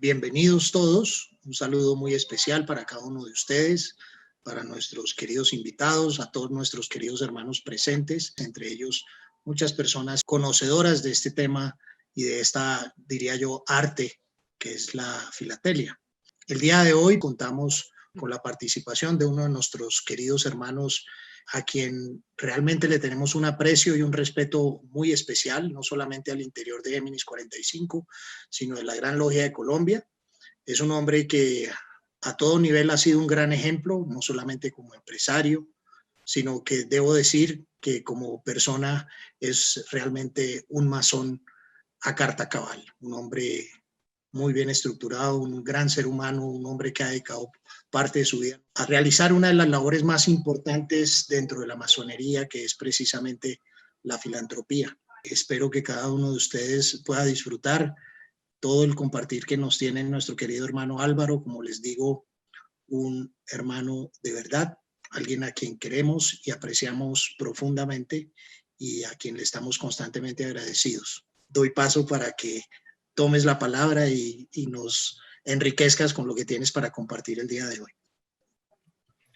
Bienvenidos todos, un saludo muy especial para cada uno de ustedes, para nuestros queridos invitados, a todos nuestros queridos hermanos presentes, entre ellos muchas personas conocedoras de este tema y de esta, diría yo, arte que es la filatelia. El día de hoy contamos con la participación de uno de nuestros queridos hermanos a quien realmente le tenemos un aprecio y un respeto muy especial, no solamente al interior de Géminis 45, sino de la Gran Logia de Colombia. Es un hombre que a todo nivel ha sido un gran ejemplo, no solamente como empresario, sino que debo decir que como persona es realmente un masón a carta cabal, un hombre muy bien estructurado, un gran ser humano, un hombre que ha dedicado parte de su vida a realizar una de las labores más importantes dentro de la masonería, que es precisamente la filantropía. Espero que cada uno de ustedes pueda disfrutar todo el compartir que nos tiene nuestro querido hermano Álvaro, como les digo, un hermano de verdad, alguien a quien queremos y apreciamos profundamente y a quien le estamos constantemente agradecidos. Doy paso para que tomes la palabra y nos enriquezcas con lo que tienes para compartir el día de hoy.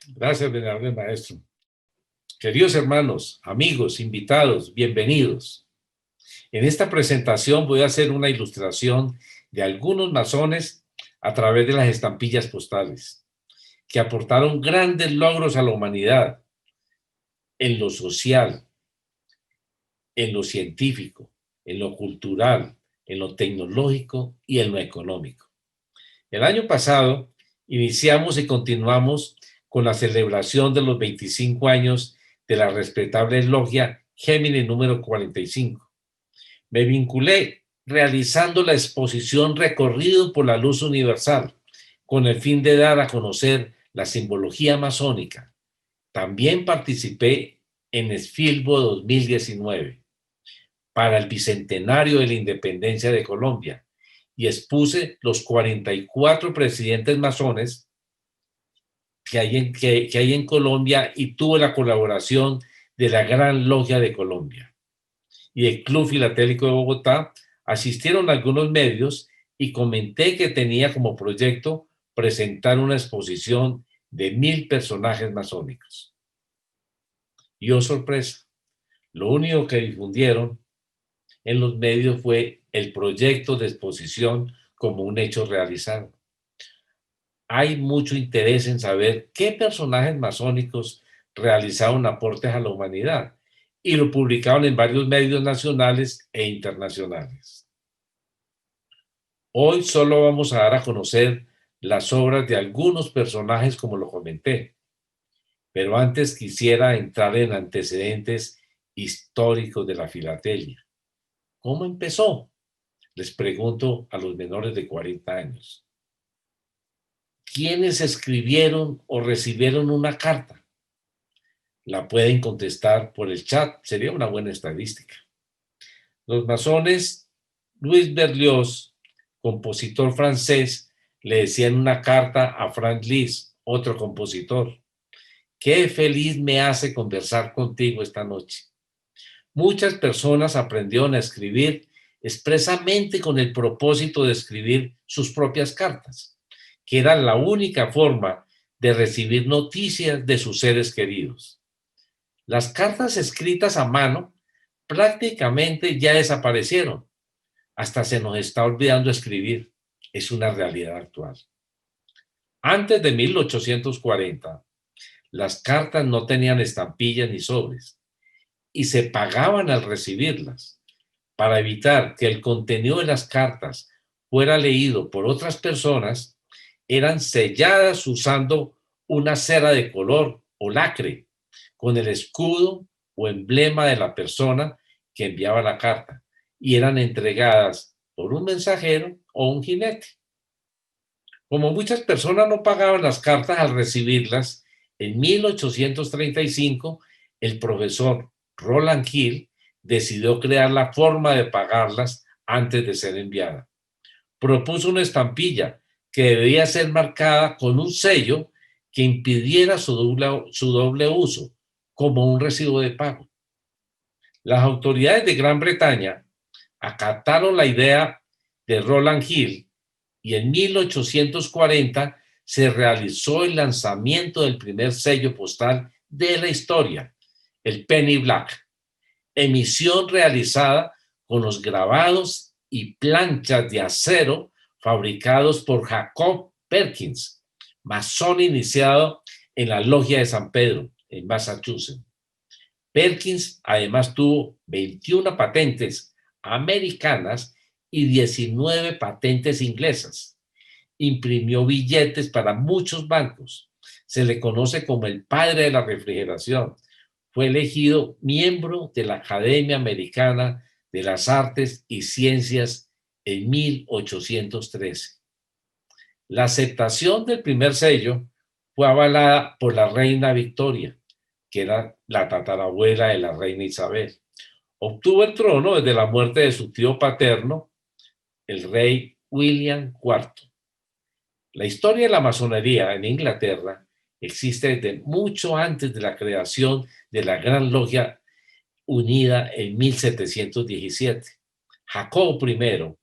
Gracias, venerable maestro. Queridos hermanos, amigos, invitados, bienvenidos. En esta presentación voy a hacer una ilustración de algunos masones a través de las estampillas postales, que aportaron grandes logros a la humanidad en lo social, en lo científico, en lo cultural, en lo tecnológico y en lo económico. El año pasado iniciamos y continuamos con la celebración de los 25 años de la respetable logia Géminis número 45. Me vinculé realizando la exposición Recorrido por la Luz Universal, con el fin de dar a conocer la simbología masónica. También participé en Esfilbo 2019 para el bicentenario de la independencia de Colombia y expuse los 44 presidentes masones que hay en Colombia y tuve la colaboración de la Gran Logia de Colombia y el Club Filatélico de Bogotá. Asistieron algunos medios y comenté que tenía como proyecto presentar una exposición de 1000 personajes masónicos. Y oh sorpresa, lo único que difundieron en los medios fue el proyecto de exposición como un hecho realizado. Hay mucho interés en saber qué personajes masónicos realizaron aportes a la humanidad y lo publicaron en varios medios nacionales e internacionales. Hoy solo vamos a dar a conocer las obras de algunos personajes como lo comenté, pero antes quisiera entrar en antecedentes históricos de la filatelia. ¿Cómo empezó? Les pregunto a los menores de 40 años. ¿Quiénes escribieron o recibieron una carta? La pueden contestar por el chat, sería una buena estadística. Los masones, Louis Berlioz, compositor francés, le decían una carta a Franz Liszt, otro compositor. Qué feliz me hace conversar contigo esta noche. Muchas personas aprendieron a escribir expresamente con el propósito de escribir sus propias cartas, que era la única forma de recibir noticias de sus seres queridos. Las cartas escritas a mano prácticamente ya desaparecieron. Hasta se nos está olvidando escribir. Es una realidad actual. Antes de 1840, las cartas no tenían estampillas ni sobres y se pagaban al recibirlas. Para evitar que el contenido de las cartas fuera leído por otras personas, eran selladas usando una cera de color o lacre con el escudo o emblema de la persona que enviaba la carta y eran entregadas por un mensajero o un jinete. Como muchas personas no pagaban las cartas al recibirlas, en 1835 el profesor Roland Hill decidió crear la forma de pagarlas antes de ser enviada. Propuso una estampilla que debía ser marcada con un sello que impidiera su doble uso, como un recibo de pago. Las autoridades de Gran Bretaña acataron la idea de Roland Hill y en 1840 se realizó el lanzamiento del primer sello postal de la historia, el Penny Black, emisión realizada con los grabados y planchas de acero fabricados por Jacob Perkins, masón iniciado en la Logia de San Pedro, en Massachusetts. Perkins además tuvo 21 patentes americanas y 19 patentes inglesas. Imprimió billetes para muchos bancos. Se le conoce como el padre de la refrigeración. Fue elegido miembro de la Academia Americana de las Artes y Ciencias en 1813. La aceptación del primer sello fue avalada por la reina Victoria, que era la tatarabuela de la reina Isabel. Obtuvo el trono desde la muerte de su tío paterno, el rey William IV. La historia de la masonería en Inglaterra existe desde mucho antes de la creación de la Gran Logia Unida en 1717. Jacobo I,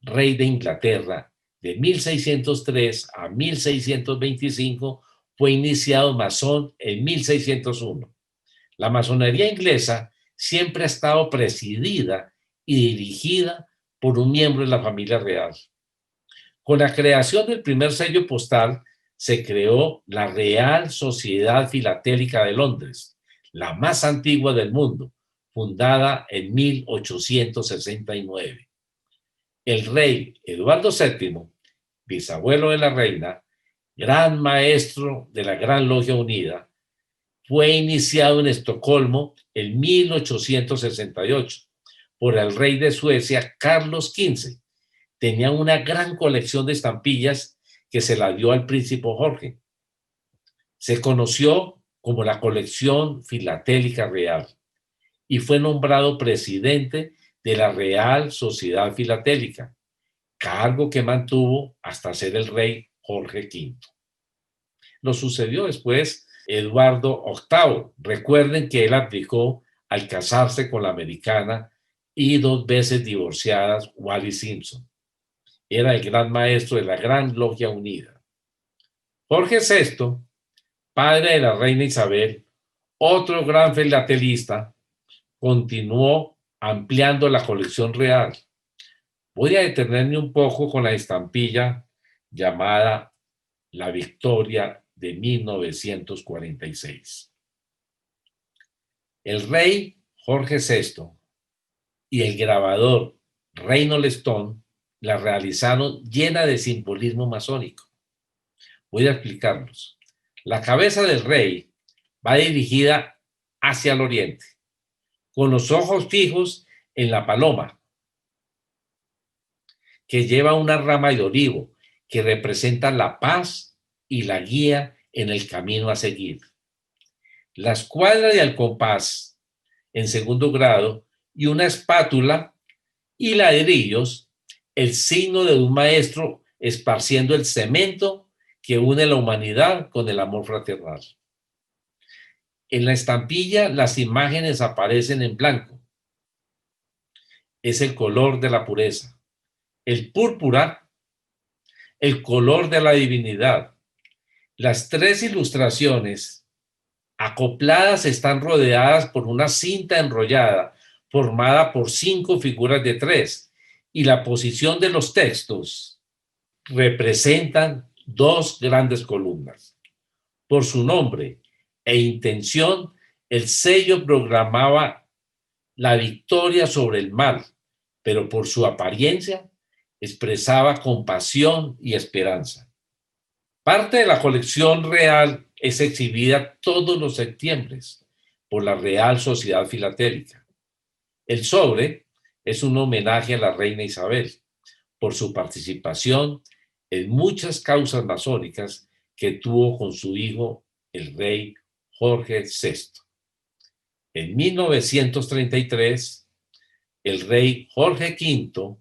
rey de Inglaterra, de 1603 a 1625, fue iniciado masón en 1601. La masonería inglesa siempre ha estado presidida y dirigida por un miembro de la familia real. Con la creación del primer sello postal, se creó la Real Sociedad Filatélica de Londres, la más antigua del mundo, fundada en 1869. El rey Eduardo VII, bisabuelo de la reina, gran maestro de la Gran Logia Unida, fue iniciado en Estocolmo en 1868 por el rey de Suecia, Carlos XV. Tenía una gran colección de estampillas que se la dio al príncipe Jorge. Se conoció como la colección filatélica real y fue nombrado presidente de la Real Sociedad Filatélica, cargo que mantuvo hasta ser el rey Jorge V. Lo sucedió después Eduardo VIII. Recuerden que él abdicó al casarse con la americana y 2 veces divorciadas Wallis Simpson. Era el gran maestro de la Gran Logia Unida. Jorge VI, padre de la reina Isabel, otro gran filatelista, continuó ampliando la colección real. Voy a detenerme un poco con la estampilla llamada La Victoria de 1946. El rey Jorge VI y el grabador Reynold Stone la realizaron llena de simbolismo masónico. Voy a explicarlos. La cabeza del rey va dirigida hacia el oriente, con los ojos fijos en la paloma, que lleva una rama de olivo que representa la paz y la guía en el camino a seguir. La escuadra y el compás en segundo grado y una espátula y ladrillos, el signo de un maestro esparciendo el cemento que une la humanidad con el amor fraternal. En la estampilla las imágenes aparecen en blanco. Es el color de la pureza. El púrpura, el color de la divinidad. Las 3 ilustraciones acopladas están rodeadas por una cinta enrollada formada por 5 figuras de 3 y la posición de los textos representan 2 grandes columnas. Por su nombre e intención, el sello proclamaba la victoria sobre el mal, pero por su apariencia expresaba compasión y esperanza. Parte de la colección real es exhibida todos los septiembre por la Real Sociedad Filatélica. El sobre es un homenaje a la reina Isabel por su participación en muchas causas masónicas que tuvo con su hijo, el rey Jorge VI. En 1933, el rey Jorge V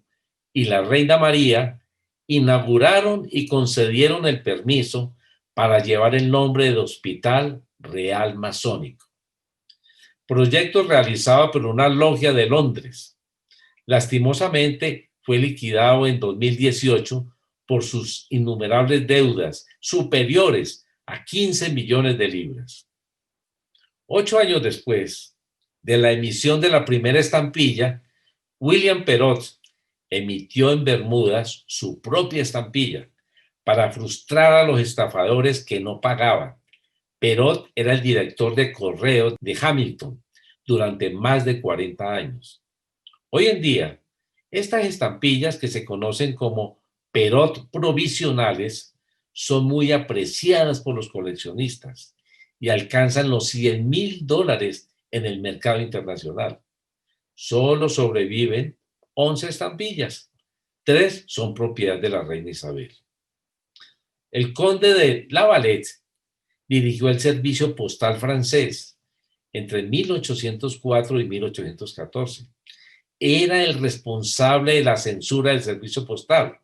y la reina María inauguraron y concedieron el permiso para llevar el nombre de Hospital Real Masónico. Proyecto realizado por una logia de Londres. Lastimosamente fue liquidado en 2018 por sus innumerables deudas, superiores a 15 millones de libras. 8 años después de la emisión de la primera estampilla, William Perot emitió en Bermudas su propia estampilla para frustrar a los estafadores que no pagaban. Perot era el director de correo de Hamilton durante más de 40 años. Hoy en día, estas estampillas, que se conocen como Perot provisionales, son muy apreciadas por los coleccionistas y alcanzan los $100,000 en el mercado internacional. Solo sobreviven 11 estampillas. 3 son propiedad de la reina Isabel. El conde de La Valette dirigió el servicio postal francés entre 1804 y 1814. Era el responsable de la censura del servicio postal.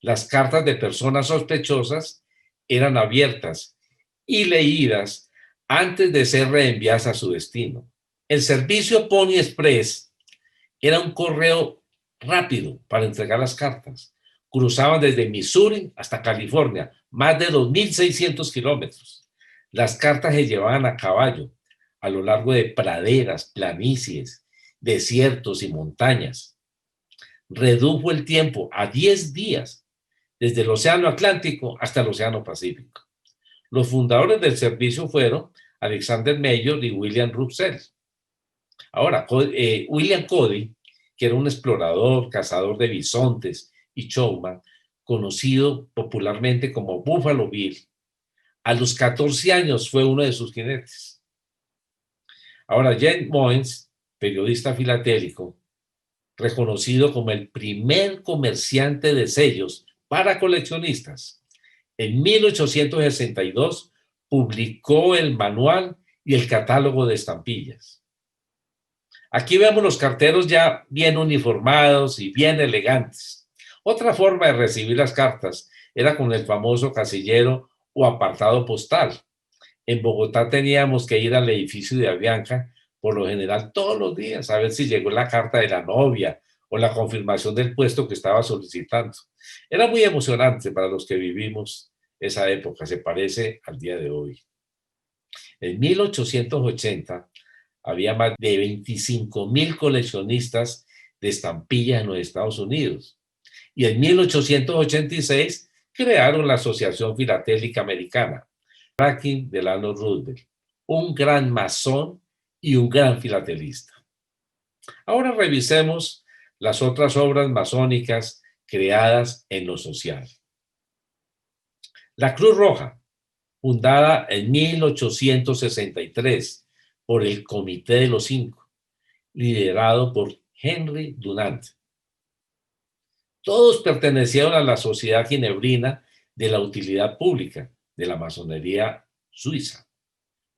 Las cartas de personas sospechosas eran abiertas y leídas antes de ser reenviadas a su destino. El servicio Pony Express era un correo rápido para entregar las cartas. Cruzaban desde Missouri hasta California, más de 2.600 kilómetros. Las cartas se llevaban a caballo a lo largo de praderas, planicies, desiertos y montañas. Redujo el tiempo a 10 días desde el Océano Atlántico hasta el Océano Pacífico. Los fundadores del servicio fueron Alexander Mayor y William Russell. Ahora, William Cody, que era un explorador, cazador de bisontes y showman, conocido popularmente como Buffalo Bill, a los 14 años fue uno de sus jinetes. Ahora, James Moynes, periodista filatélico, reconocido como el primer comerciante de sellos para coleccionistas, en 1862 publicó el manual y el catálogo de estampillas. Aquí vemos los carteros ya bien uniformados y bien elegantes. Otra forma de recibir las cartas era con el famoso casillero o apartado postal. En Bogotá teníamos que ir al edificio de Avianca, por lo general todos los días, a ver si llegó la carta de la novia o la confirmación del puesto que estaba solicitando. Era muy emocionante para los que vivimos esa época, se parece al día de hoy. En 1880 había más de 25,000 coleccionistas de estampillas en los Estados Unidos. Y en 1886 crearon la Asociación Filatélica Americana, Franklin Delano Roosevelt, un gran masón y un gran filatelista. Ahora revisemos las otras obras masónicas creadas en lo social. La Cruz Roja, fundada en 1863 por el Comité de los Cinco, liderado por Henry Dunant. Todos pertenecieron a la Sociedad Ginebrina de la Utilidad Pública de la masonería suiza.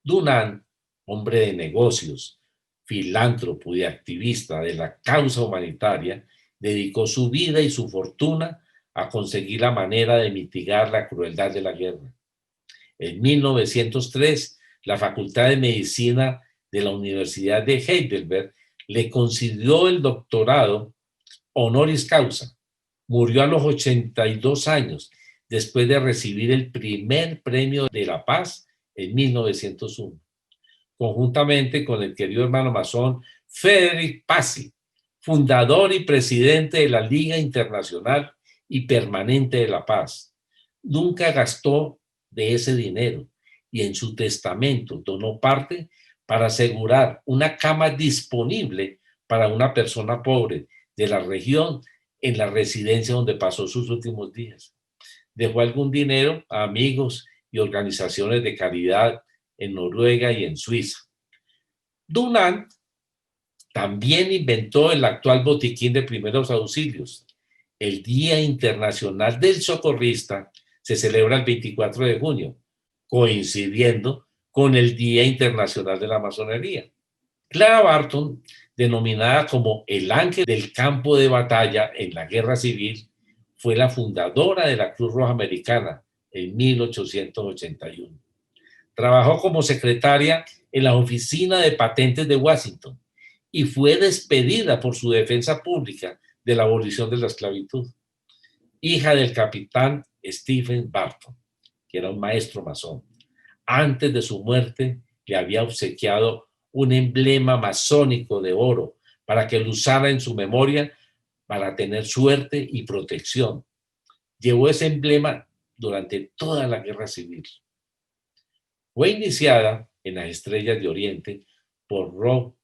Dunant, hombre de negocios, filántropo y activista de la causa humanitaria, dedicó su vida y su fortuna a conseguir la manera de mitigar la crueldad de la guerra. En 1903, la Facultad de Medicina de la Universidad de Heidelberg le concedió el doctorado honoris causa. Murió a los 82 años, después de recibir el primer premio de la paz en 1901, conjuntamente con el querido hermano masón Frederick Passy, fundador y presidente de la Liga Internacional y Permanente de la Paz. Nunca gastó de ese dinero y en su testamento donó parte para asegurar una cama disponible para una persona pobre de la región en la residencia donde pasó sus últimos días. Dejó algún dinero a amigos y organizaciones de caridad en Noruega y en Suiza. Dunant también inventó el actual botiquín de primeros auxilios. El Día Internacional del Socorrista se celebra el 24 de junio, coincidiendo con el Día Internacional de la Masonería. Clara Barton, denominada como el ángel del campo de batalla en la Guerra Civil, fue la fundadora de la Cruz Roja Americana en 1881. Trabajó como secretaria en la Oficina de Patentes de Washington y fue despedida por su defensa pública de la abolición de la esclavitud. hija del capitán Stephen Barton, que era un maestro masón. Antes de su muerte, le había obsequiado un emblema masónico de oro para que lo usara en su memoria para tener suerte y protección. Llevó ese emblema durante toda la Guerra Civil. Fue iniciada en las Estrellas de Oriente por Rob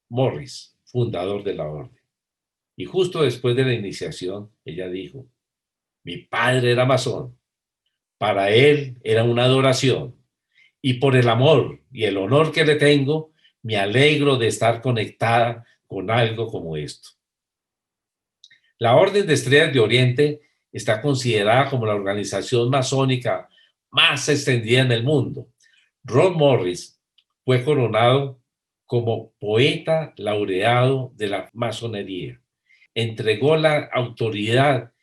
Morris, fundador de la orden. Y justo después de la iniciación, ella dijo: mi padre era masón, para él era una adoración, y por el amor y el honor que le tengo, me alegro de estar conectada con algo como esto. La Orden de Estrellas de Oriente está considerada como la organización masónica más extendida en el mundo. Rob Morris fue coronado como poeta laureado de la masonería. Entregó la autoridad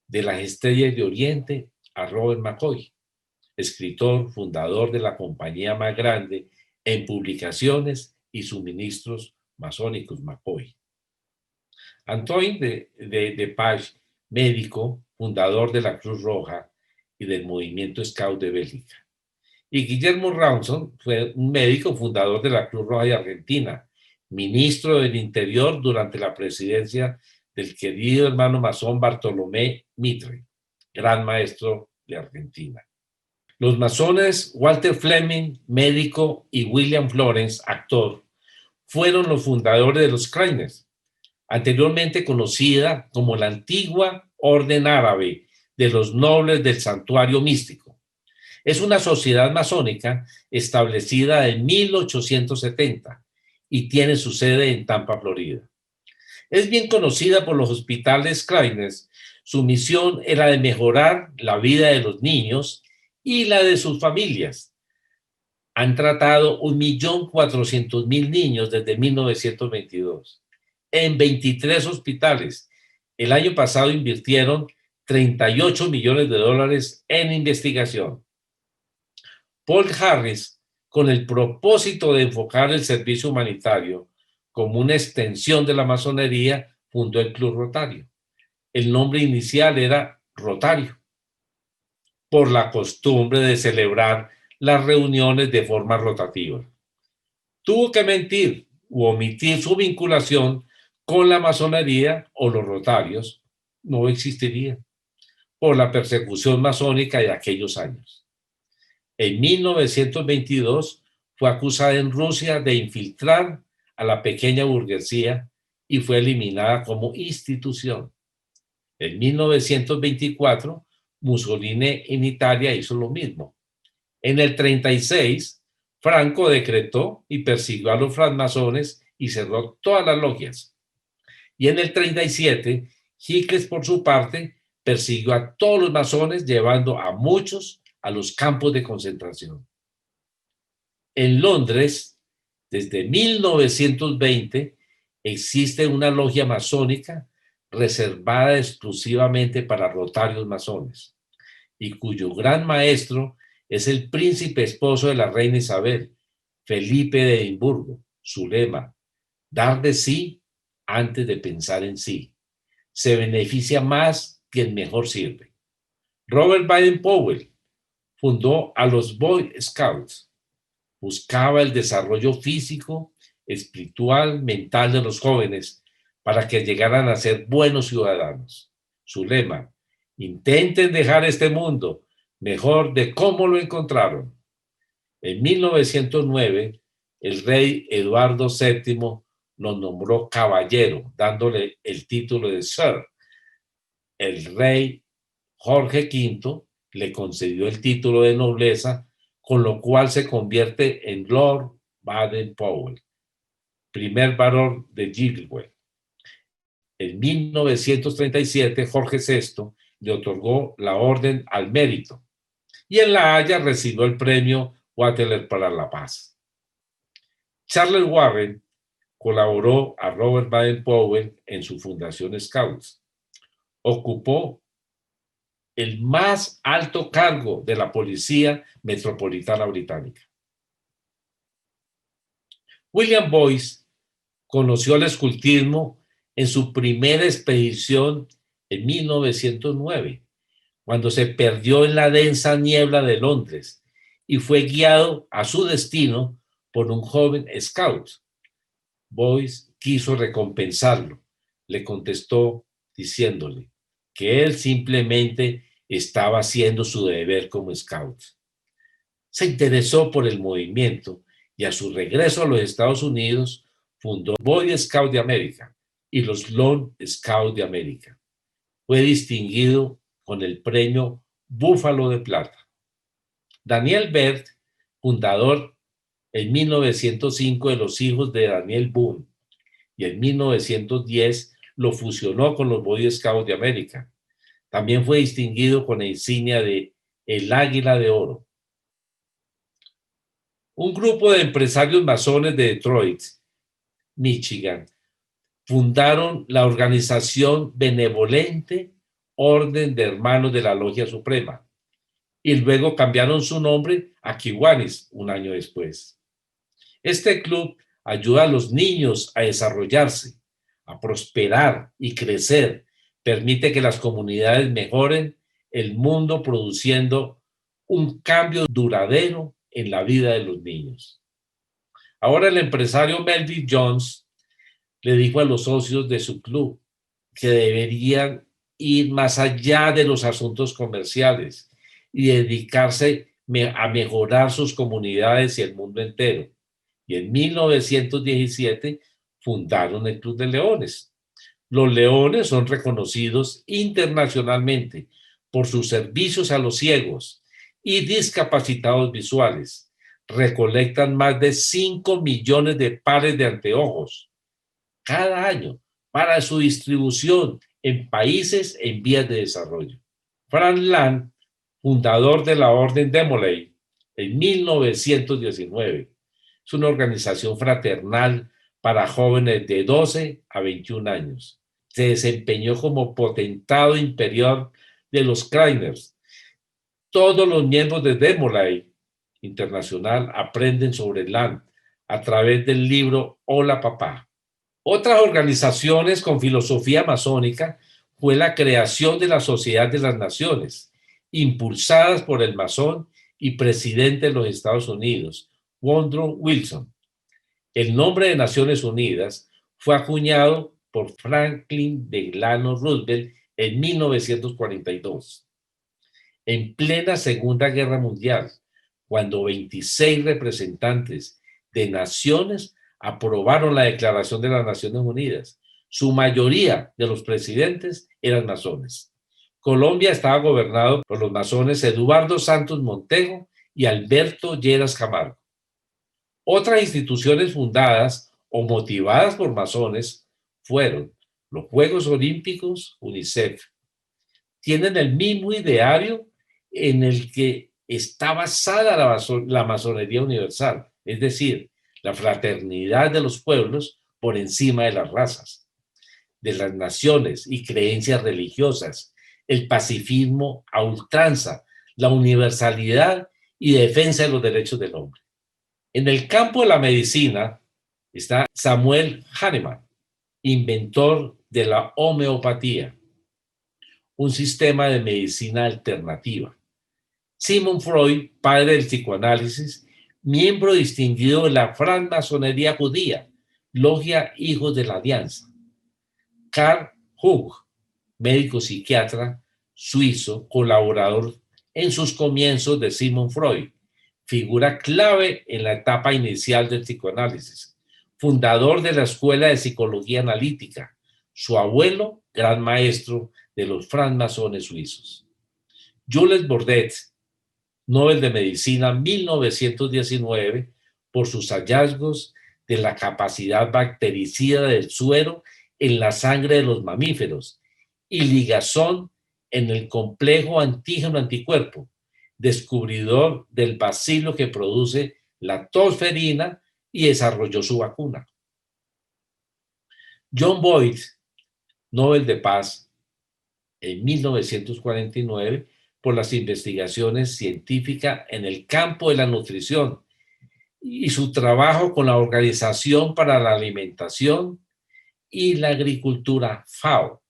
de las Estrellas de Oriente a Robert McCoy, escritor fundador de la compañía más grande en publicaciones y suministros masónicos, McCoy. Antoine de Page, médico, fundador de la Cruz Roja y del movimiento Scout de Bélgica. Y Guillermo Rawson fue un médico fundador de la Cruz Roja de Argentina, ministro del Interior durante la presidencia del querido hermano masón Bartolomé Mitre, gran maestro de Argentina. Los masones Walter Fleming, médico, y William Florence, actor, fueron los fundadores de los Crainers, anteriormente conocida como la antigua Orden Árabe de los Nobles del Santuario Místico. Es una sociedad masónica establecida en 1870 y tiene su sede en Tampa, Florida. Es bien conocida por los hospitales Crainers. Su misión era de mejorar la vida de los niños y la de sus familias. Han tratado 1.400.000 niños desde 1922 en 23 hospitales. El año pasado invirtieron $38 millones en investigación. Paul Harris, con el propósito de enfocar el servicio humanitario como una extensión de la masonería, fundó el Club Rotario. El nombre inicial era Rotario, por la costumbre de celebrar las reuniones de forma rotativa. Tuvo que mentir u omitir su vinculación con la masonería, o los rotarios no existirían por la persecución masónica de aquellos años. En 1922 fue acusada en Rusia de infiltrar a la pequeña burguesía y fue eliminada como institución. En 1924, Mussolini en Italia hizo lo mismo. En el 36, Franco decretó y persiguió a los francmasones y cerró todas las logias. Y en el 37, Hitler, por su parte, persiguió a todos los masones, llevando a muchos a los campos de concentración. En Londres, desde 1920, existe una logia masónica reservada exclusivamente para rotarios masones, y cuyo gran maestro es el príncipe esposo de la reina Isabel, Felipe de Edimburgo. Su lema: dar de sí antes de pensar en sí. Se beneficia más quien mejor sirve. Robert Baden-Powell fundó a los Boy Scouts. Buscaba el desarrollo físico, espiritual, mental de los jóvenes para que llegaran a ser buenos ciudadanos. Su lema: intenten dejar este mundo mejor de cómo lo encontraron. En 1909, el rey Eduardo VII nos nombró caballero, dándole el título de Sir. El rey Jorge V le concedió el título de nobleza, con lo cual se convierte en Lord Baden-Powell, primer barón de Gilwell. En 1937, Jorge VI le otorgó la Orden al Mérito, y en La Haya recibió el premio Wattler para la Paz. Charles Warren colaboró a Robert Baden-Powell en su fundación Scouts. Ocupó el más alto cargo de la Policía Metropolitana Británica. William Boyce conoció el escultismo en su primera expedición en 1909, cuando se perdió en la densa niebla de Londres y fue guiado a su destino por un joven scout. Boyce quiso recompensarlo. Le contestó diciéndole que él simplemente estaba haciendo su deber como scout. Se interesó por el movimiento y a su regreso a los Estados Unidos fundó Boy Scout de América y los Lone Scouts de América. Fue distinguido con el premio Búfalo de Plata. Daniel Bert, fundador en 1905 de los Hijos de Daniel Boone, y en 1910 lo fusionó con los Boy Scouts de América. También fue distinguido con la insignia de el Águila de Oro. Un grupo de empresarios masones de Detroit, Michigan, fundaron la organización benevolente Orden de Hermanos de la Logia Suprema y luego cambiaron su nombre a Kiwanis un año después. Este club ayuda a los niños a desarrollarse, a prosperar y crecer. Permite que las comunidades mejoren el mundo produciendo un cambio duradero en la vida de los niños. Ahora el empresario Melvin Jones le dijo a los socios de su club que deberían ir más allá de los asuntos comerciales y dedicarse a mejorar sus comunidades y el mundo entero. Y en 1917 fundaron el Club de Leones. Los leones son reconocidos internacionalmente por sus servicios a los ciegos y discapacitados visuales. Recolectan más de 5 millones de pares de anteojos cada año para su distribución en países en vías de desarrollo. Frank Land, fundador de la Orden de Molay en 1919, es una organización fraternal para jóvenes de 12 a 21 años. Se desempeñó como potentado imperial de los Crainers. Todos los miembros de Demolay Internacional aprenden sobre Land a través del libro Hola Papá. Otras organizaciones con filosofía masónica fue la creación de la Sociedad de las Naciones, impulsadas por el masón y presidente de los Estados Unidos, Woodrow Wilson. El nombre de Naciones Unidas fue acuñado por Franklin Delano Roosevelt en 1942. En plena Segunda Guerra Mundial, cuando 26 representantes de naciones aprobaron la Declaración de las Naciones Unidas, su mayoría de los presidentes eran masones. Colombia estaba gobernado por los masones Eduardo Santos Montego y Alberto Lleras Camargo. Otras instituciones fundadas o motivadas por masones fueron los Juegos Olímpicos, UNICEF. Tienen el mismo ideario en el que está basada la masonería universal, es decir, la fraternidad de los pueblos por encima de las razas, de las naciones y creencias religiosas, el pacifismo a ultranza, la universalidad y defensa de los derechos del hombre. En el campo de la medicina está Samuel Hahnemann, inventor de la homeopatía, un sistema de medicina alternativa. Sigmund Freud, padre del psicoanálisis, miembro distinguido de la francmasonería judía, Logia Hijos de la Alianza. Carl Jung, médico psiquiatra suizo, colaborador en sus comienzos de Sigmund Freud, figura clave en la etapa inicial del psicoanálisis, fundador de la Escuela de Psicología Analítica, su abuelo, gran maestro de los francmasones suizos. Jules Bordet, Nobel de Medicina 1919, por sus hallazgos de la capacidad bactericida del suero en la sangre de los mamíferos y ligazón en el complejo antígeno-anticuerpo, descubridor del bacilo que produce la tosferina y desarrolló su vacuna. John Boyd, Nobel de Paz, en 1949, por las investigaciones científicas en el campo de la nutrición y su trabajo con la Organización para la Alimentación y la Agricultura, FAO,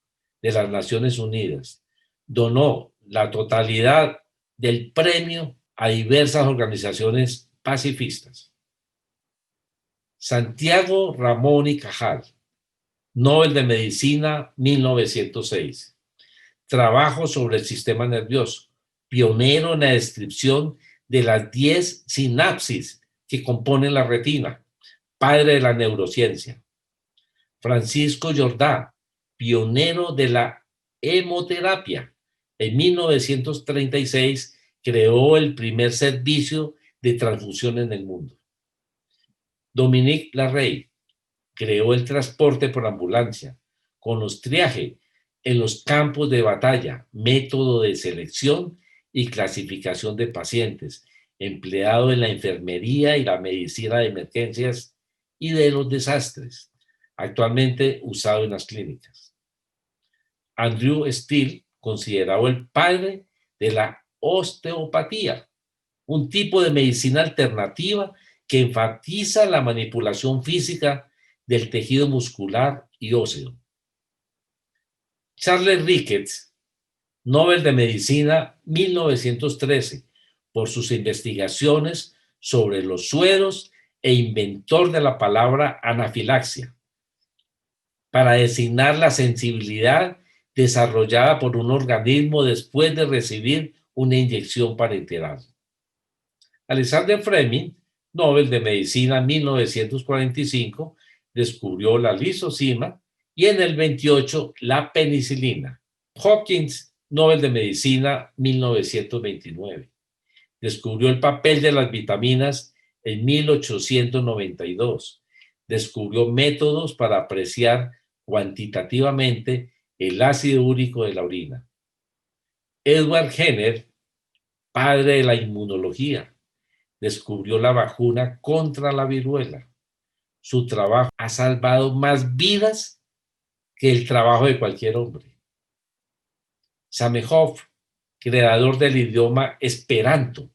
de las Naciones Unidas. Donó la totalidad del premio a diversas organizaciones pacifistas. Santiago Ramón y Cajal, Nobel de Medicina 1906. Trabajo sobre el sistema nervioso, pionero en la descripción de las 10 sinapsis que componen la retina, padre de la neurociencia. Francisco Jordá, pionero de la hemoterapia. En 1936 creó el primer servicio de transfusión en el mundo. Dominique Larrey creó el transporte por ambulancia, con los triaje en los campos de batalla, método de selección y clasificación de pacientes, empleado en la enfermería y la medicina de emergencias y de los desastres, actualmente usado en las clínicas. Andrew Steele, considerado el padre de la osteopatía, un tipo de medicina alternativa que enfatiza la manipulación física del tejido muscular y óseo. Charles Ricketts, Nobel de Medicina 1913, por sus investigaciones sobre los sueros e inventor de la palabra anafilaxia, para designar la sensibilidad desarrollada por un organismo después de recibir una inyección parenteral. Alexander Fleming, Nobel de Medicina 1945, descubrió la lisozima y en el 28 la penicilina. Hopkins, Nobel de Medicina 1929, descubrió el papel de las vitaminas en 1892. Descubrió métodos para apreciar cuantitativamente el ácido úrico de la orina. Edward Jenner, padre de la inmunología, descubrió la vacuna contra la viruela. Su trabajo ha salvado más vidas que el trabajo de cualquier hombre. Zamenhof, creador del idioma Esperanto,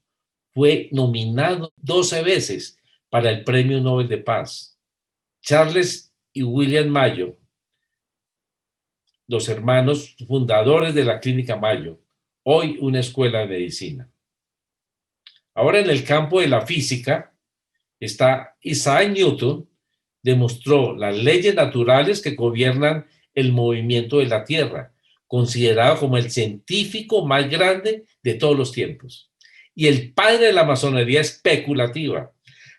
fue nominado 12 veces para el Premio Nobel de Paz. Charles y William Mayo, los hermanos fundadores de la Clínica Mayo, hoy una escuela de medicina. Ahora en el campo de la física está Isaac Newton, demostró las leyes naturales que gobiernan el movimiento de la Tierra, considerado como el científico más grande de todos los tiempos. Y el padre de la masonería especulativa,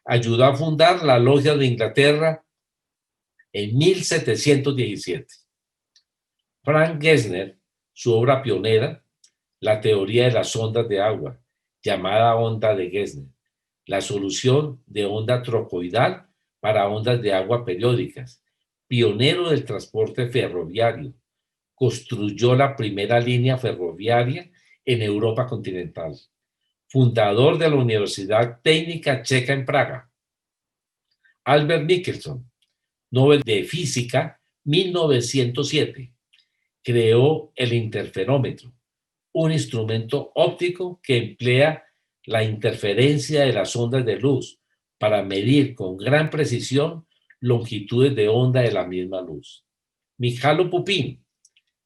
ayudó a fundar la Logia de Inglaterra en 1717. Frank Gesner, su obra pionera, la teoría de las ondas de agua, llamada onda de Gesner, la solución de onda trocoidal para ondas de agua periódicas, pionero del transporte ferroviario, construyó la primera línea ferroviaria en Europa continental, fundador de la Universidad Técnica Checa en Praga. Albert Michelson, Nobel de Física 1907, creó el interferómetro, un instrumento óptico que emplea la interferencia de las ondas de luz para medir con gran precisión longitudes de onda de la misma luz. Michalo Pupin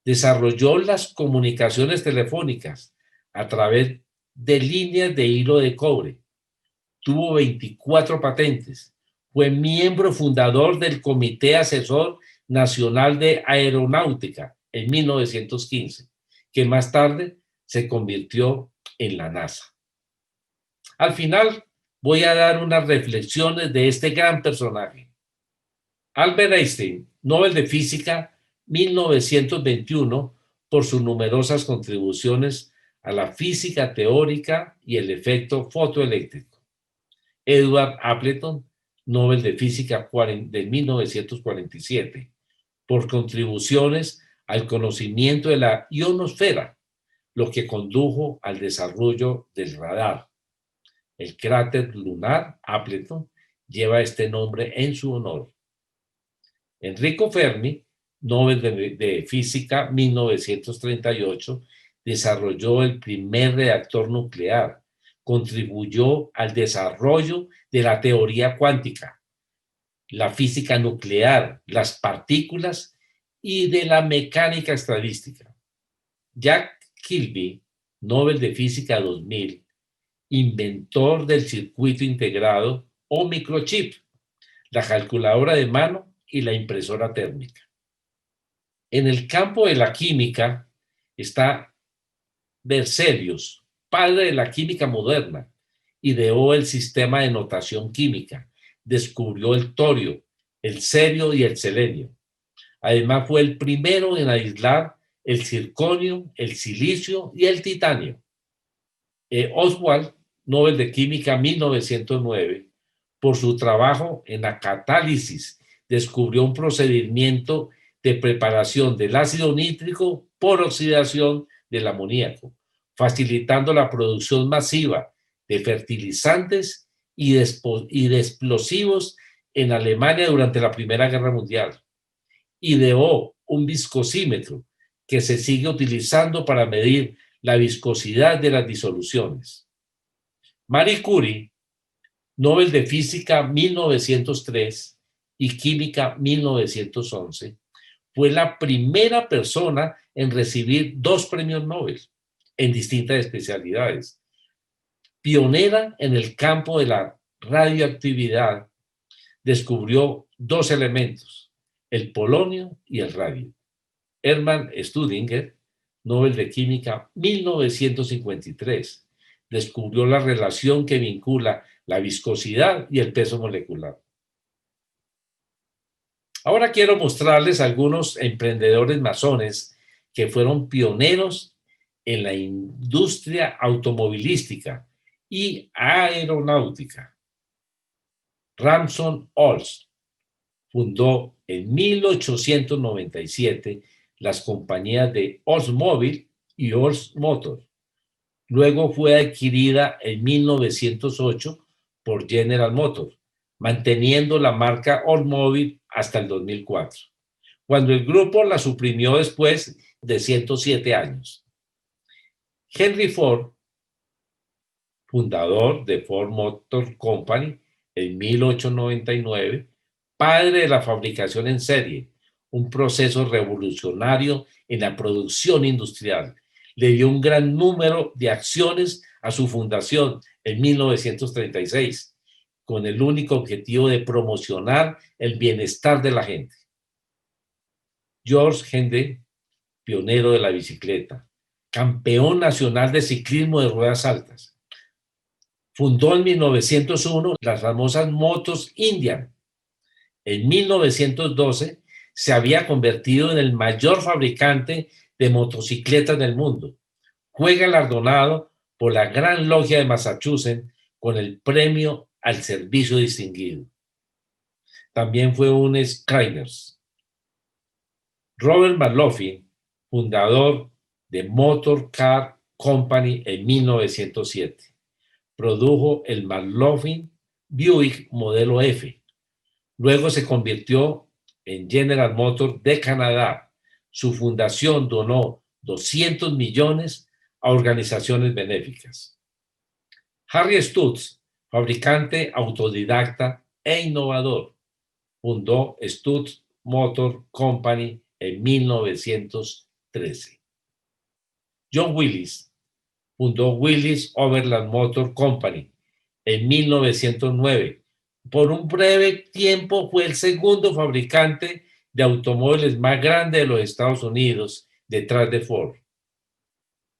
desarrolló las comunicaciones telefónicas a través de líneas de hilo de cobre. Tuvo 24 patentes. Fue miembro fundador del Comité Asesor Nacional de Aeronáutica en 1915, que más tarde se convirtió en la NASA. Al final voy a dar unas reflexiones de este gran personaje. Albert Einstein, Nobel de Física 1921, por sus numerosas contribuciones a la física teórica y el efecto fotoeléctrico. Edward Appleton, Nobel de Física de 1947, por contribuciones al conocimiento de la ionosfera, lo que condujo al desarrollo del radar. El cráter lunar Appleton lleva este nombre en su honor. Enrico Fermi, Nobel de Física 1938, desarrolló el primer reactor nuclear, contribuyó al desarrollo de la teoría cuántica, la física nuclear, las partículas y de la mecánica estadística. Jack Kilby, Nobel de Física 2000, inventor del circuito integrado o microchip, la calculadora de mano y la impresora térmica. En el campo de la química está Berzelius, padre de la química moderna. Ideó el sistema de notación química, descubrió el torio, el cerio y el selenio. Además fue el primero en aislar el circonio, el silicio y el titanio. Oswald, Nobel de Química 1909, por su trabajo en la catálisis, descubrió un procedimiento de preparación del ácido nítrico por oxidación del amoníaco, facilitando la producción masiva de fertilizantes y de explosivos en Alemania durante la Primera Guerra Mundial. Ideó un viscosímetro que se sigue utilizando para medir la viscosidad de las disoluciones. Marie Curie, Nobel de Física 1903 y Química 1911, fue la primera persona en recibir 2 premios Nobel en distintas especialidades. Pionera en el campo de la radioactividad, descubrió 2 elementos, el polonio y el radio. Hermann Staudinger, Nobel de Química 1953, descubrió la relación que vincula la viscosidad y el peso molecular. Ahora quiero mostrarles algunos emprendedores masones que fueron pioneros en la industria automovilística y aeronáutica. Ramson Olds fundó en 1897 las compañías de Oldsmobile y Olds Motor. Luego fue adquirida en 1908 por General Motors, manteniendo la marca Oldsmobile hasta el 2004, cuando el grupo la suprimió después de 107 años. Henry Ford, fundador de Ford Motor Company en 1899, padre de la fabricación en serie, un proceso revolucionario en la producción industrial. Le dio un gran número de acciones a su fundación en 1936, con el único objetivo de promocionar el bienestar de la gente. George Hendry, pionero de la bicicleta, campeón nacional de ciclismo de ruedas altas. Fundó en 1901 las famosas motos Indian. En 1912 se había convertido en el mayor fabricante de motocicletas del mundo. Fue galardonado por la Gran Logia de Massachusetts con el premio al servicio distinguido. También fue un Skyner. Robert McLaughlin, fundador de Motor Car Company en 1907. Produjo el McLaughlin Buick modelo F. Luego se convirtió en General Motors de Canadá. Su fundación donó 200 millones a organizaciones benéficas. Harry Stutz, fabricante autodidacta e innovador, fundó Stutz Motor Company en 1913. John Willis fundó Willis Overland Motor Company en 1909. Por un breve tiempo fue el segundo fabricante de automóviles más grande de los Estados Unidos, detrás de Ford.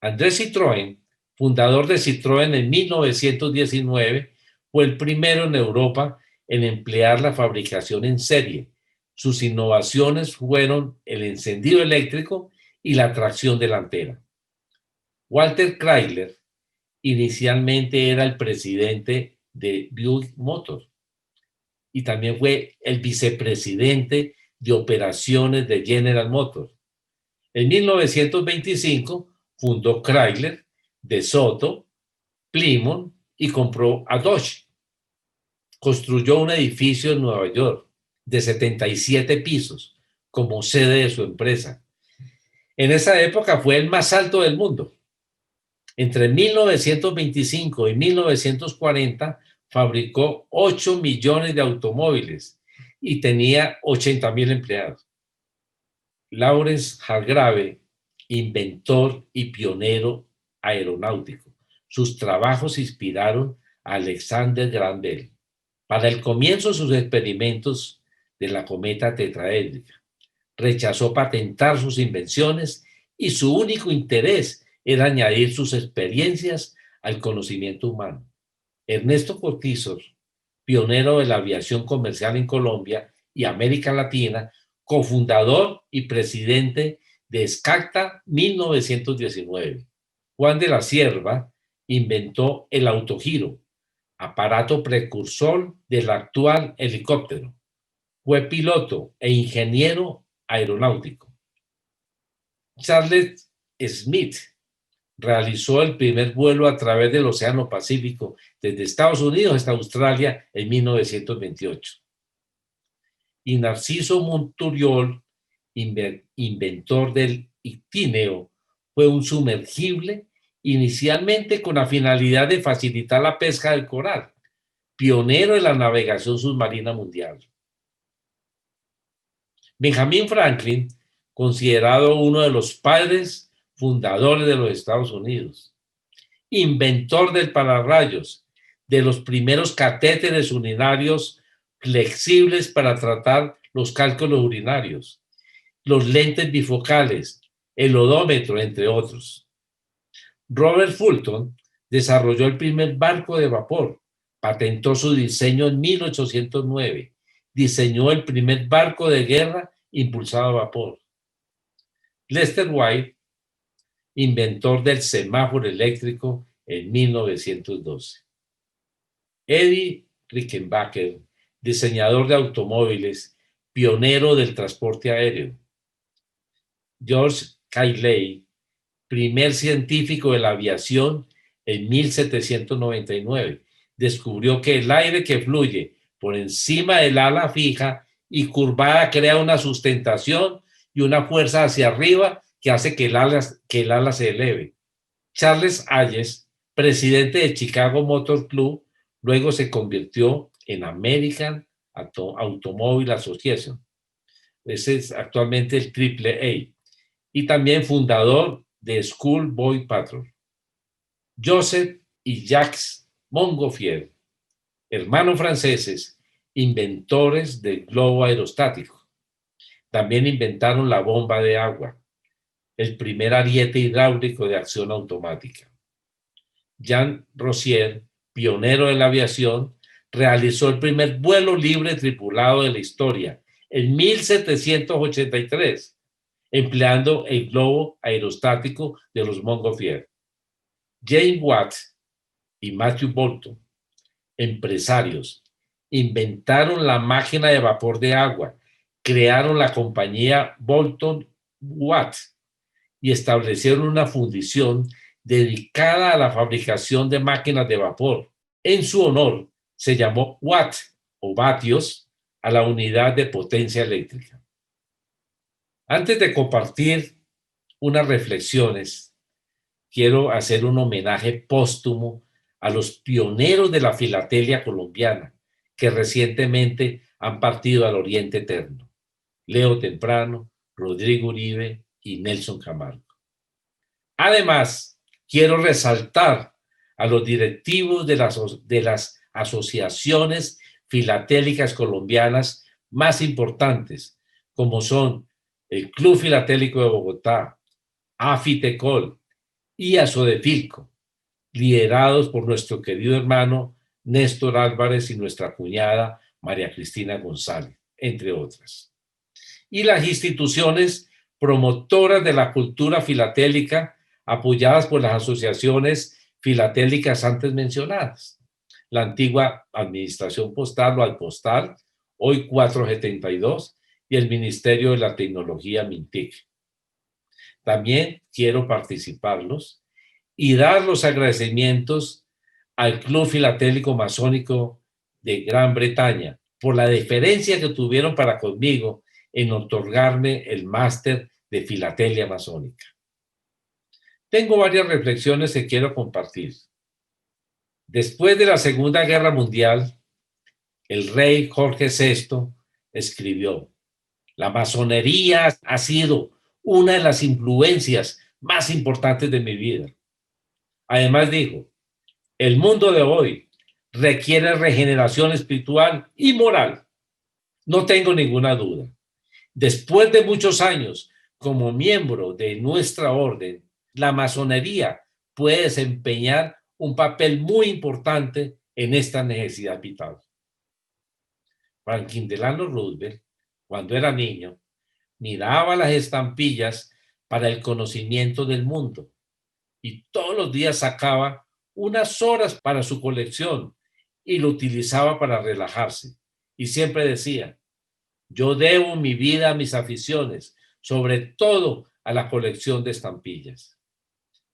Andrés Citroën, fundador de Citroën en 1919, fue el primero en Europa en emplear la fabricación en serie. Sus innovaciones fueron el encendido eléctrico y la tracción delantera. Walter Chrysler inicialmente era el presidente de Buick Motors y también fue el vicepresidente de operaciones de General Motors. En 1925 fundó Chrysler, De Soto, Plymouth y compró a Dodge. Construyó un edificio en Nueva York de 77 pisos como sede de su empresa. En esa época fue el más alto del mundo. Entre 1925 y 1940 fabricó 8 millones de automóviles y tenía 80,000 empleados. Lawrence Hargrave, inventor y pionero aeronáutico. Sus trabajos inspiraron a Alexander Graham Bell para el comienzo de sus experimentos de la cometa tetraédrica. Rechazó patentar sus invenciones y su único interés era añadir sus experiencias al conocimiento humano. Ernesto Cortizos, pionero de la aviación comercial en Colombia y América Latina, cofundador y presidente de SCACTA 1919. Juan de la Cierva inventó el autogiro, aparato precursor del actual helicóptero. Fue piloto e ingeniero aeronáutico. Charles Smith realizó el primer vuelo a través del Océano Pacífico desde Estados Unidos hasta Australia en 1928. Y Narciso Monturiol, inventor del Ictíneo, fue un sumergible inicialmente con la finalidad de facilitar la pesca del coral, pionero de la navegación submarina mundial. Benjamin Franklin, considerado uno de los padres fundadores de los Estados Unidos, inventor del pararrayos, de los primeros catéteres urinarios flexibles para tratar los cálculos urinarios, los lentes bifocales, el odómetro, entre otros. Robert Fulton desarrolló el primer barco de vapor, patentó su diseño en 1809, diseñó el primer barco de guerra impulsado a vapor. Lester White, inventor del semáforo eléctrico en 1912. Eddie Rickenbacker, diseñador de automóviles, pionero del transporte aéreo. George Cayley, primer científico de la aviación en 1799, descubrió que el aire que fluye por encima del ala fija y curvada crea una sustentación y una fuerza hacia arriba que hace que el ala se eleve. Charles Hayes, presidente de Chicago Motor Club, luego se convirtió en American Automobile Association. Ese es actualmente el AAA. Y también fundador de School Boy Patrol. Joseph y Jacques Montgolfier, hermanos franceses, inventores del globo aerostático. También inventaron la bomba de agua, el primer ariete hidráulico de acción automática. Jean Rossier, pionero de la aviación, realizó el primer vuelo libre tripulado de la historia en 1783, empleando el globo aerostático de los Montgolfier. James Watt y Matthew Boulton, empresarios, inventaron la máquina de vapor de agua, crearon la compañía Boulton Watt y establecieron una fundición dedicada a la fabricación de máquinas de vapor. En su honor se llamó Watt o vatios a la unidad de potencia eléctrica. Antes de compartir unas reflexiones, quiero hacer un homenaje póstumo a los pioneros de la filatelia colombiana que recientemente han partido al Oriente Eterno: Leo Temprano, Rodrigo Uribe y Nelson Camargo. Además, quiero resaltar a los directivos de las asociaciones filatélicas colombianas más importantes, como son el Club Filatélico de Bogotá, AFITECOL y ASODEFILCO, liderados por nuestro querido hermano Néstor Álvarez y nuestra cuñada María Cristina González, entre otras. Y las instituciones promotoras de la cultura filatélica, apoyadas por las asociaciones filatélicas antes mencionadas: la antigua Administración Postal o Alpostal, hoy 472, y el Ministerio de la Tecnología MINTIC. También quiero participarlos y dar los agradecimientos al Club Filatélico Masónico de Gran Bretaña por la deferencia que tuvieron para conmigo en otorgarme el máster de filatelia masónica. Tengo varias reflexiones que quiero compartir. Después de la Segunda Guerra Mundial, el rey Jorge VI escribió: La masonería ha sido una de las influencias más importantes de mi vida. Además dijo, el mundo de hoy requiere regeneración espiritual y moral. No tengo ninguna duda. Después de muchos años como miembro de nuestra orden, la masonería puede desempeñar un papel muy importante en esta necesidad vital. Franklin Delano Roosevelt, cuando era niño, miraba las estampillas para el conocimiento del mundo y todos los días sacaba unas horas para su colección y lo utilizaba para relajarse. Y siempre decía, yo debo mi vida a mis aficiones, sobre todo a la colección de estampillas.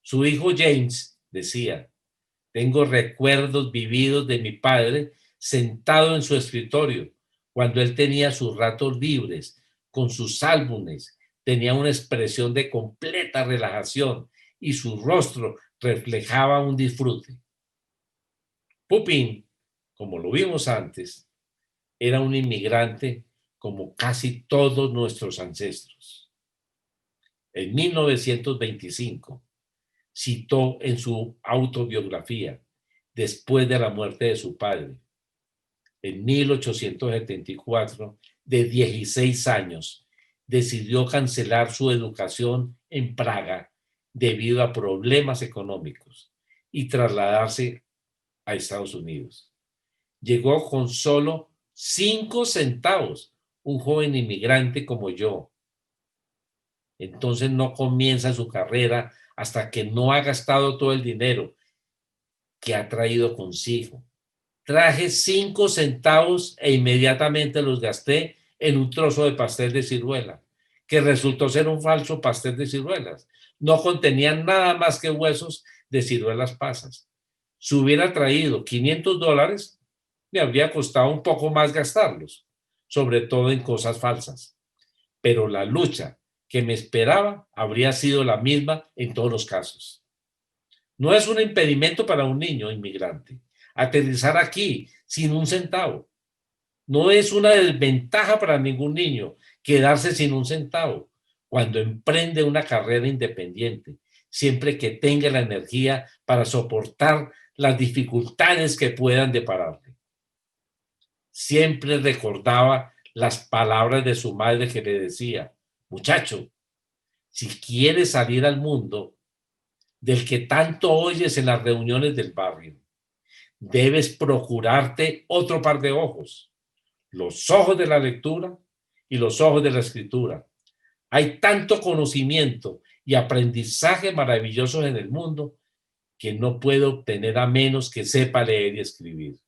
Su hijo James decía, tengo recuerdos vividos de mi padre sentado en su escritorio cuando él tenía sus ratos libres con sus álbumes, tenía una expresión de completa relajación y su rostro reflejaba un disfrute. Pupin, como lo vimos antes, era un inmigrante como casi todos nuestros ancestros. En 1925, citó en su autobiografía, después de la muerte de su padre, en 1874, de 16 años, decidió cancelar su educación en Praga debido a problemas económicos y trasladarse a Estados Unidos. Llegó con solo 5 centavos, un joven inmigrante como yo. Entonces no comienza su carrera hasta que no ha gastado todo el dinero que ha traído consigo. Traje 5 centavos e inmediatamente los gasté en un trozo de pastel de ciruela, que resultó ser un falso pastel de ciruelas. No contenía nada más que huesos de ciruelas pasas. Si hubiera traído $500, me habría costado un poco más gastarlos, sobre todo en cosas falsas. Pero la lucha que me esperaba habría sido la misma en todos los casos. No es un impedimento para un niño inmigrante aterrizar aquí sin un centavo. No es una desventaja para ningún niño quedarse sin un centavo cuando emprende una carrera independiente, siempre que tenga la energía para soportar las dificultades que puedan depararle. Siempre recordaba las palabras de su madre que le decía, muchacho, si quieres salir al mundo del que tanto oyes en las reuniones del barrio, debes procurarte otro par de ojos, los ojos de la lectura y los ojos de la escritura. Hay tanto conocimiento y aprendizaje maravillosos en el mundo que no puede obtener a menos que sepa leer y escribir.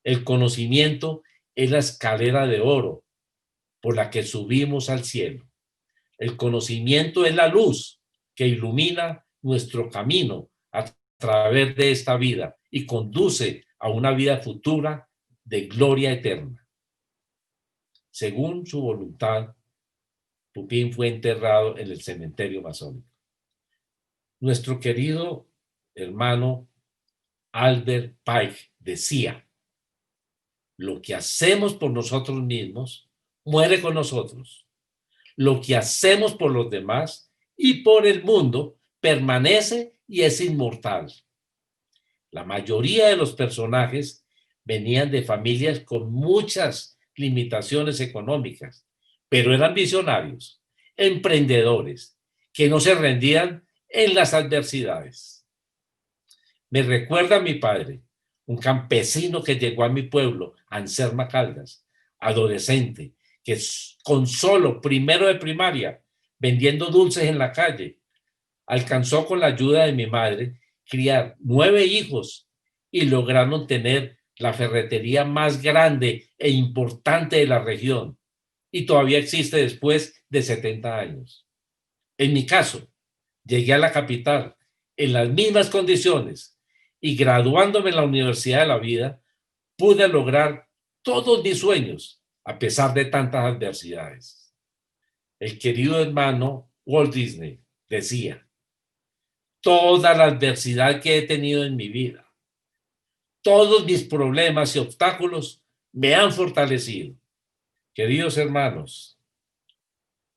El conocimiento es la escalera de oro por la que subimos al cielo. El conocimiento es la luz que ilumina nuestro camino a través de esta vida y conduce a una vida futura de gloria eterna. Según su voluntad, Pupín fue enterrado en el cementerio masónico. Nuestro querido hermano Albert Pike decía, lo que hacemos por nosotros mismos muere con nosotros. Lo que hacemos por los demás y por el mundo permanece y es inmortal. La mayoría de los personajes venían de familias con muchas limitaciones económicas, pero eran visionarios, emprendedores, que no se rendían en las adversidades. Me recuerda a mi padre, un campesino que llegó a mi pueblo, Anserma Caldas, adolescente, que con solo primero de primaria, vendiendo dulces en la calle, alcanzó con la ayuda de mi madre criar 9 hijos y lograron tener la ferretería más grande e importante de la región y todavía existe después de 70 años. En mi caso, llegué a la capital en las mismas condiciones y graduándome en la Universidad de la Vida, pude lograr todos mis sueños a pesar de tantas adversidades. El querido hermano Walt Disney decía, toda la adversidad que he tenido en mi vida, todos mis problemas y obstáculos me han fortalecido. Queridos hermanos,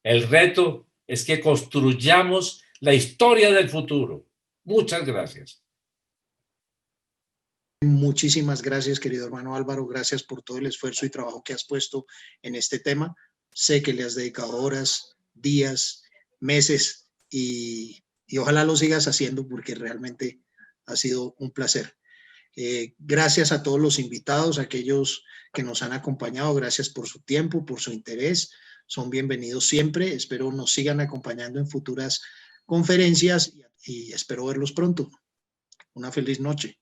El reto es que construyamos la historia del futuro. Muchas gracias. Muchísimas gracias, querido hermano Álvaro. Gracias por todo el esfuerzo y trabajo que has puesto en este tema. Sé que le has dedicado horas, días, meses y ojalá lo sigas haciendo porque realmente ha sido un placer. Gracias a todos los invitados, aquellos que nos han acompañado. Gracias por su tiempo, por su interés. Son bienvenidos siempre. Espero nos sigan acompañando en futuras conferencias y espero verlos pronto. Una feliz noche.